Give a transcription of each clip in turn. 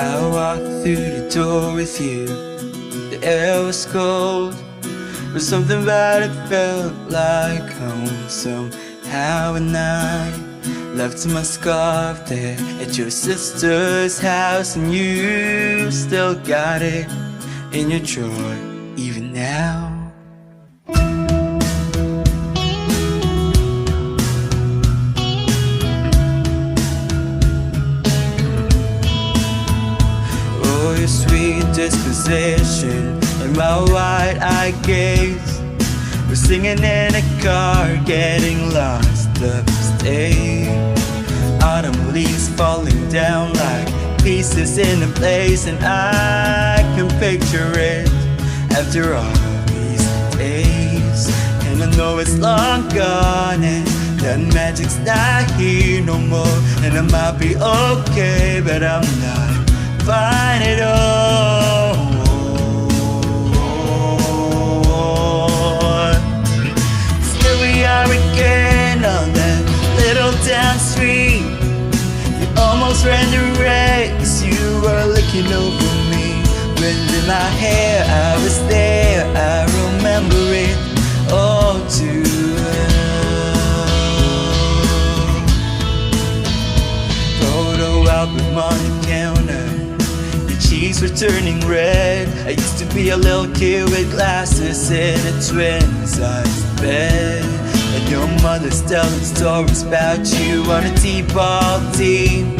I walked through the door with you. The air was cold, but something about it felt like home. Somehow when I left my scarf there at your sister's house, and you still got it in your drawer even now. Oh, your sweet disposition and my wide-eyed gaze, we're singing in a car, getting lost upstate. Autumn leaves falling down like pieces in a place, and I can picture it after all these days. And I know it's long gone and that magic's not here no more. And I might be okay, but I'm not fine at all. Still we are again on that little down street. You almost ran the race, you were looking over me. Wind in my hair, I was there, I remember it all too well. Photo album on the counter, your cheeks were turning red. I used to be a little kid with glasses in a twin-sized bed, and your mother's telling stories about you on a T-ball team.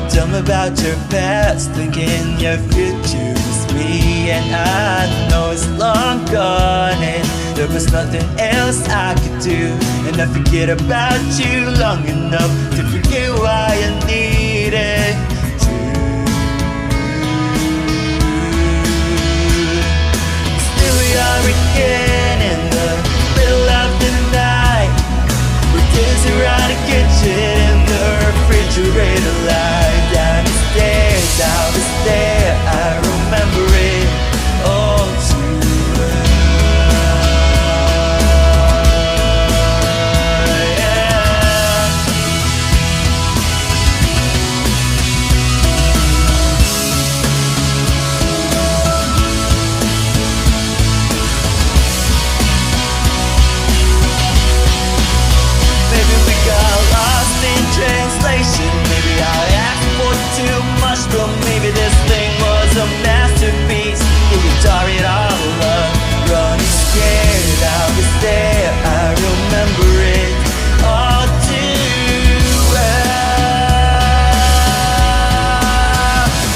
Tell me about your past, thinking your future was me. And I know it's long gone and there was nothing else I could do. And I forget about you long enough to forget why I needed to. Still we are again in the middle of the night. We're dancing around the kitchen in the refrigerator light. Down the stairs, I was there, I remember it all too well. Yeah. Maybe we got lost in translation. Maybe I asked for too much, but maybe this thing was a masterpiece. You could tore it all up, running scared. I was there, I remember it all too well.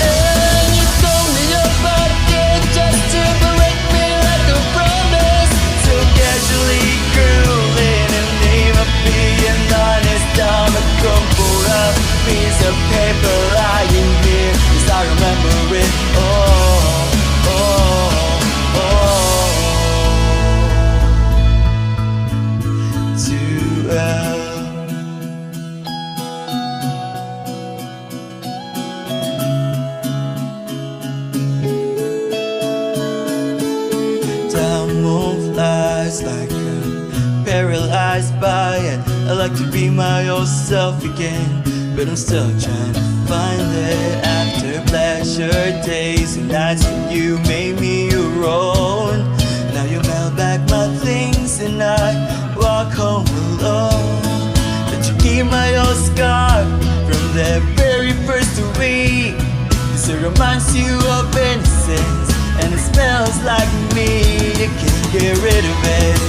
And you told me about it just to break me like a promise. So casually grueling and even being honest, I'm a crumpled up piece of paper lying here, 'cause I remember it too well. Time moon flies like I'm paralyzed by it. I like to be my old self again, but I'm still trying to find it. After pleasure days and nights when you made me your own, now you mail back my things and I walk home alone. But you keep my old scar from that very first week, 'cause it reminds you of innocence and it smells like me. You can't get rid of it,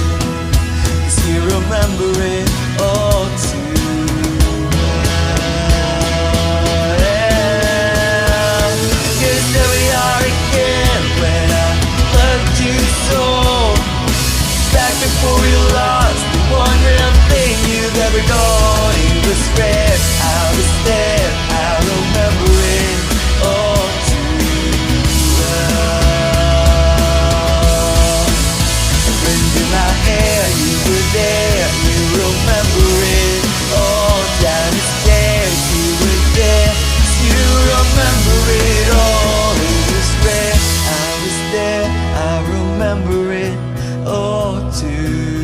'cause you remember it all too. Before you lost the one real thing you've ever known, it was rare. I was there, I remember it all too well. Wind in my hair, you were there, you remember it all. Down the stairs, you were there, you remember it all. It was rare, I was there, I remember it all too